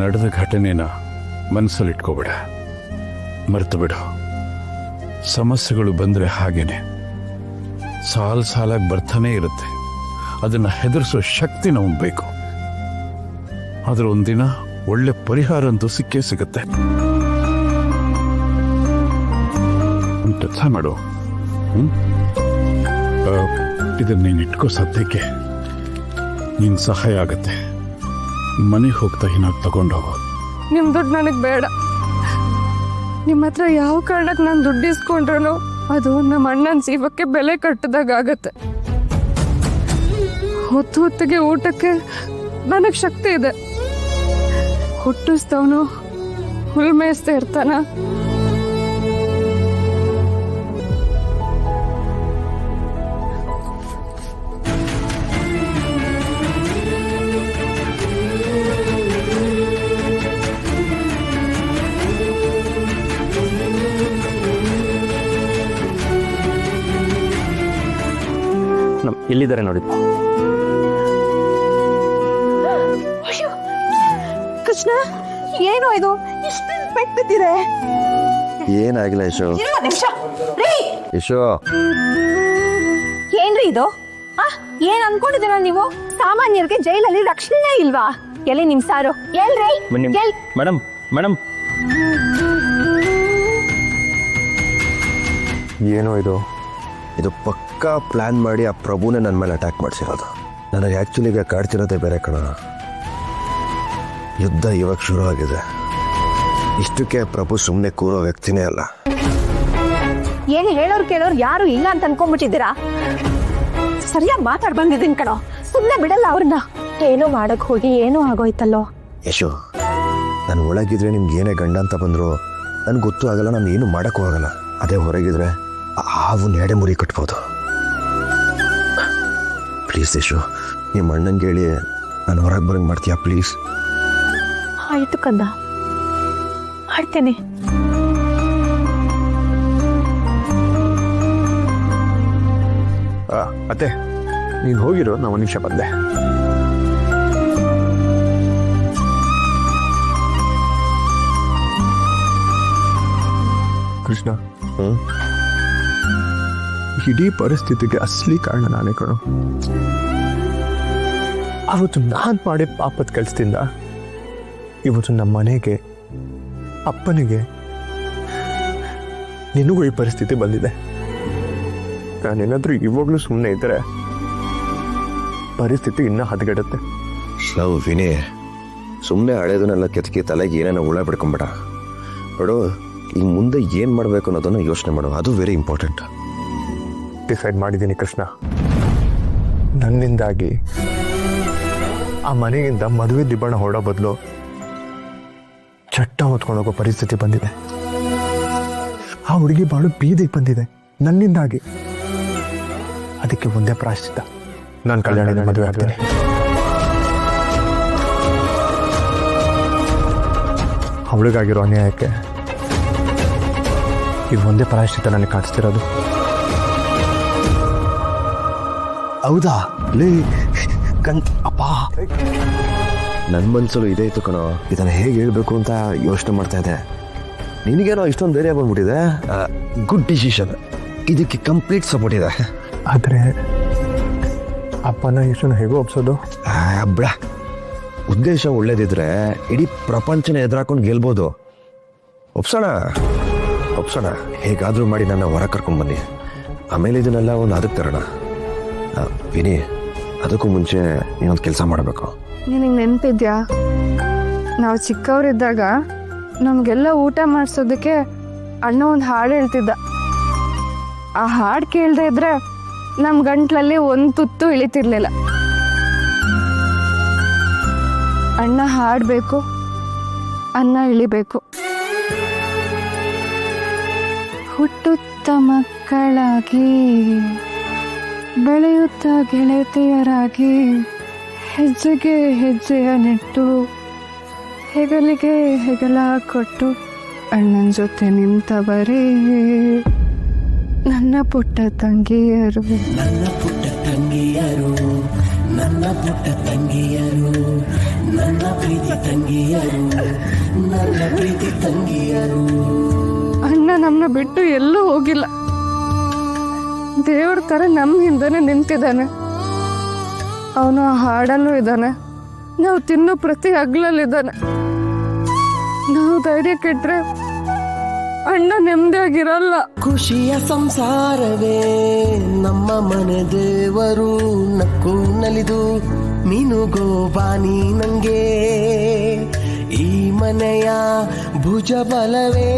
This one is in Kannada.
ನಡೆದ ಘಟನೆನ ಮನಸ್ಸಲ್ಲಿಟ್ಕೋಬೇಡ, ಮರೆತು ಬಿಡು. ಸಮಸ್ಯೆಗಳು ಬಂದರೆ ಹಾಗೇನೆ ಸಾಲಾಗಿ ಬರ್ತಾನೆ ಇರುತ್ತೆ. ಅದನ್ನು ಹೆದರಿಸೋ ಶಕ್ತಿ ನಮಗೆ ಬೇಕು. ಆದ್ರೆ ಒಂದಿನ ಒಳ್ಳೆ ಪರಿಹಾರ ಅಂತೂ ಸಿಕ್ಕೇ ಸಿಗುತ್ತೆ. ಒಂದು ಕೆಲಸ ಮಾಡು, ಇದನ್ನ ನೀನು ಇಟ್ಕೋ. ಸದ್ಯಕ್ಕೆ ನಿನ್ ಸಹಾಯ ಆಗತ್ತೆ. ಮನೆಗೆ ಹೋಗ್ತಾ ಏನಾದ್ರು ತಗೊಂಡೋಗೋ. ನಿಮ್ ದುಡ್ಡು ನನಗೆ ಬೇಡ. ನಿಮ್ಮ ಹತ್ರ ಯಾವ ಕಾರಣಕ್ಕೆ ನಾನು ದುಡ್ಡು ಇಸ್ಕೊಂಡ್ರು ಅದು ನಮ್ಮ ಅಣ್ಣನ ಜೀವಕ್ಕೆ ಬೆಲೆ ಕಟ್ಟದಾಗ ಆಗತ್ತೆ. ಹೊತ್ತಿಗೆ ಊಟಕ್ಕೆ ನನಗೆ ಶಕ್ತಿ ಇದೆ. ಹುಟ್ಟಿಸ್ತವನು ಹುಲ್ ಮೇಯಿಸ್ತಾ ಇರ್ತಾನ. ಎಲ್ಲಿದ್ದಾರೆ ನೋಡಿ. ಕೃಷ್ಣ, ಏನು ಇದು ಇಷ್ಟು ಪೆಟ್ಟಿದೆ? ಏನಾಗಿಲ್ಲ ಯಶೋ. ಯಶೋ, ಏನ್ರಿ ಇದು? ಏನ್ ಅನ್ಕೊಂಡಿದ್ದೀರಾ ನೀವು? ಸಾಮಾನ್ಯರಿಗೆ ಜೈಲಲ್ಲಿ ರಕ್ಷಣೆ ಇಲ್ವಾ? ಎಲ್ಲಿ ನಿಮ್ ಸಾರು? ಎಲ್ರಿ? ಮೇಡಮ್ ಮೇಡಮ್, ಏನೋ ಇದು ಪಕ್ಕಾ ಪ್ಲಾನ್ ಮಾಡಿ ಆ ಪ್ರಭುನೇ ನನ್ನ ಮೇಲೆ ಅಟ್ಯಾಕ್ ಮಾಡಿಸಿರೋದು. ನನಗೆ ಆ್ಯಕ್ಚುಲಿ ಈಗ ಕಾಡ್ತಿರೋದೇ ಬೇರೆ ಕಣ. ಯುದ್ಧ ಇವಾಗ ಶುರು ಆಗಿದೆ. ಇಷ್ಟಕ್ಕೆ ಪ್ರಭು ಸುಮ್ಮನೆ ಕೂರೋ ವ್ಯಕ್ತಿನೇ ಅಲ್ಲ. ಏನು ಹೇಳೋರು ಕೇಳೋರು ಯಾರು ಇಲ್ಲ ಅಂತ ಅನ್ಕೊಂಡ್ಬಿಟ್ಟಿದ್ದೀರಾ? ಸರಿಯಾಗಿ ಮಾತಾಡ್ ಬಂದಿದ್ದೀನಿ ಕಣೋ. ಸುಮ್ಮನೆ ಬಿಡಲ್ಲ ಅವ್ರನ್ನ. ಏನೋ ಮಾಡಕ್ ಹೋಗಿ ಏನೋ ಆಗೋಯ್ತಲ್ಲೋ. ಯಶು, ನಾನು ಒಳಗಿದ್ರೆ ನಿಮ್ಗೆ ಏನೇ ಗಂಡ ಅಂತ ಬಂದ್ರು ನನ್ಗೆ ಗೊತ್ತೂ ಆಗಲ್ಲ, ನಾನು ಏನು ಮಾಡೋಕ್ಕೂ ಆಗಲ್ಲ. ಅದೇ ಹೊರಗಿದ್ರೆ ಅವನ್ನ ಎಡೆ ಮುರಿ ಕಟ್ಬೋದು. ಪ್ಲೀಸ್ ಯಶು, ನಿಮ್ಮ ಅಣ್ಣಂಗೆ ಹೇಳಿ ನಾನು ಹೊರಗೆ ಬರಂಗೆ ಮಾಡ್ತೀಯಾ ಪ್ಲೀಸ್? ಆಯ್ತು ಕಂದ, ಮಾಡ್ತೇನೆ. ಅತ್ತೆ, ನೀನು ಹೋಗಿರೋ, ನಾ ಒಂದು ನಿಮಿಷ ಬಂದೆ. ಕೃಷ್ಣ, ಇಡೀ ಪರಿಸ್ಥಿತಿಗೆ ಅಸಲಿ ಕಾರಣ ನಾನೇ ಕಣೋ. ಅವತ್ತು ನಾನು ಮಾಡಿದ ಪಾಪದ ಕೆಲಸದಿಂದ ಇವತ್ತು ನಮ್ಮ ಮನೆಗೆ, ಅಪ್ಪನಿಗೆ, ನಿನಗೂ ಈ ಪರಿಸ್ಥಿತಿ ಬಂದಿದೆ. ನಾನೇನಾದ್ರೂ ಇವಾಗಲೂ ಸುಮ್ಮನೆ ಇದ್ದರೆ ಪರಿಸ್ಥಿತಿ ಇನ್ನೂ ಹದಗೆಡುತ್ತೆ. ನಾವು ವಿನಿ, ಸುಮ್ಮನೆ ಹಳೇದನ್ನೆಲ್ಲ ಕೆತ್ಕಿ ತಲೆಗೆ ಏನೇನೋ ಹುಳ ಬಿಡ್ಕೊಂಬೇಡ. ನೋಡು, ಈಗ ಮುಂದೆ ಏನು ಮಾಡಬೇಕು ಅನ್ನೋದನ್ನು ಯೋಚನೆ ಮಾಡು. ಅದು ವೆರಿ ಇಂಪಾರ್ಟೆಂಟ್. ಡಿಸೈಡ್ ಮಾಡಿದ್ದೀನಿ ಕೃಷ್ಣ. ನನ್ನಿಂದಾಗಿ ಆ ಮನೆಯಿಂದ ಮದುವೆ ದಿಬ್ಬಣ ಹೊಡೋ ಬದಲು ಚಟ್ಟ ಹೊತ್ಕೊಂಡೋಗೋ ಪರಿಸ್ಥಿತಿ ಬಂದಿದೆ. ಆ ಹುಡುಗಿ ಬಾಳು ಬೀದಿಗೆ ಬಂದಿದೆ ನನ್ನಿಂದಾಗಿ. ಅದಕ್ಕೆ ಒಂದೇ ಪ್ರಾಯಶ್ಚಿತ್ತ, ನಾನು ಕಲ್ಯಾಣದ ಮದುವೆ ಆಗ್ತೀನಿ. ಅವಳಿಗಾಗಿರೋ ಅನ್ಯಾಯಕ್ಕೆ ಇದು ಒಂದೇ ಪ್ರಾಯಶ್ಚಿತ್ತ ನನಗೆ ಕಾಣಿಸ್ತಿರೋದು. ಹೌದಾ? ಲೇ ಅಪ್ಪ, ನನ್ನ ಮನಸ್ಸಲ್ಲೂ ಇದೇ ಇತ್ತು ಕಣೋ. ಇದನ್ನು ಹೇಗೆ ಹೇಳಬೇಕು ಅಂತ ಯೋಚನೆ ಮಾಡ್ತಾ ಇದ್ದೆ. ನಿನಗೇನೋ ಇಷ್ಟೊಂದು ಧೈರ್ಯ ಬಂದ್ಬಿಟ್ಟಿದೆ. Good decision. ಇದಕ್ಕೆ ಕಂಪ್ಲೀಟ್ ಸಪೋರ್ಟ್ ಇದೆ. ಆದರೆ ಅಪ್ಪನ ಇಷ್ಟನ್ನು ಹೇಗೋ ಒಪ್ಸೋದು? ಬಿಡ, ಉದ್ದೇಶ ಒಳ್ಳೇದಿದ್ರೆ ಇಡೀ ಪ್ರಪಂಚನ ಎದುರಾಕೊಂಡು ಗೆಲ್ಬೋದು. ಒಪ್ಸೋಣ. ಹೇಗಾದರೂ ಮಾಡಿ ನನ್ನ ಹೊರ ಕರ್ಕೊಂಡು ಬನ್ನಿ. ಆಮೇಲೆ ಇದನ್ನೆಲ್ಲ ಒಂದು ಅದಕ್ಕೆ ತರೋಣ. ವಿನಿ, ಅದಕ್ಕೂ ಮುಂಚೆ ನೀನೊಂದು ಕೆಲಸ ಮಾಡಬೇಕು. ನಿನಗೆ ನೆನಪಿದ್ಯಾ, ನಾವು ಚಿಕ್ಕವರಿದ್ದಾಗ ನಮಗೆಲ್ಲ ಊಟ ಮಾಡಿಸೋದಕ್ಕೆ ಅಣ್ಣ ಒಂದು ಹಾಡು ಹೇಳ್ತಿದ್ದ. ಆ ಹಾಡು ಕೇಳದೆ ಇದ್ರೆ ನಮ್ಮ ಗಂಟ್ಲಲ್ಲಿ ಒಂದು ತುತ್ತು ಇಳಿತಿರ್ಲಿಲ್ಲ. ಅಣ್ಣ ಹಾಡಬೇಕು, ಅನ್ನ ಇಳಿಬೇಕು. ಹುಟ್ಟುತ್ತ ಮಕ್ಕಳಾಗಿ, ಬೆಳೆಯುತ್ತ ಗೆಳತಿಯರಾಗಿ, ಹೆಜ್ಜೆಗೆ ಹೆಜ್ಜೆಯ ನೆಟ್ಟು, ಹೆಗಲಿಗೆ ಹೆಗಲ ಕೊಟ್ಟು ಅಣ್ಣನ ಜೊತೆ ನಿಂತವರೇ ನನ್ನ ಪುಟ್ಟ ತಂಗಿಯರು. ನನ್ನ ಪುಟ್ಟ ತಂಗಿಯರು, ನನ್ನ ಪ್ರೀತಿ ತಂಗಿಯರು, ನನ್ನ ಪ್ರೀತಿ ತಂಗಿಯರು. ಅಣ್ಣ ನಮ್ಮನ್ನ ಬಿಟ್ಟು ಎಲ್ಲೂ ಹೋಗಿಲ್ಲ. ದೇವ್ರ ಥರ ನಮ್ಮ ಹಿಂದೆನೇ ನಿಂತಿದ್ದಾನೆ. ಅವನು ಆ ಹಾಡಲ್ಲೂ ಇದ್ದಾನೆ, ನಾವು ತಿನ್ನೋ ಪ್ರತಿ ಹಗ್ಲಲ್ಲಿದ್ದಾನೆ. ನಾವು ಧೈರ್ಯ ಕೆಟ್ರೆ ಅಣ್ಣ ನೆಮ್ಮದಿಯಾಗಿರಲ್ಲ. ಖುಷಿಯ ಸಂಸಾರವೇ ನಮ್ಮ ಮನೆ ದೇವರು, ನಕ್ಕು ನಲಿದು ಮಿನುಗೋ ಬಾನಿ ನಂಗೆ, ಈ ಮನೆಯ ಭುಜ ಬಲವೇ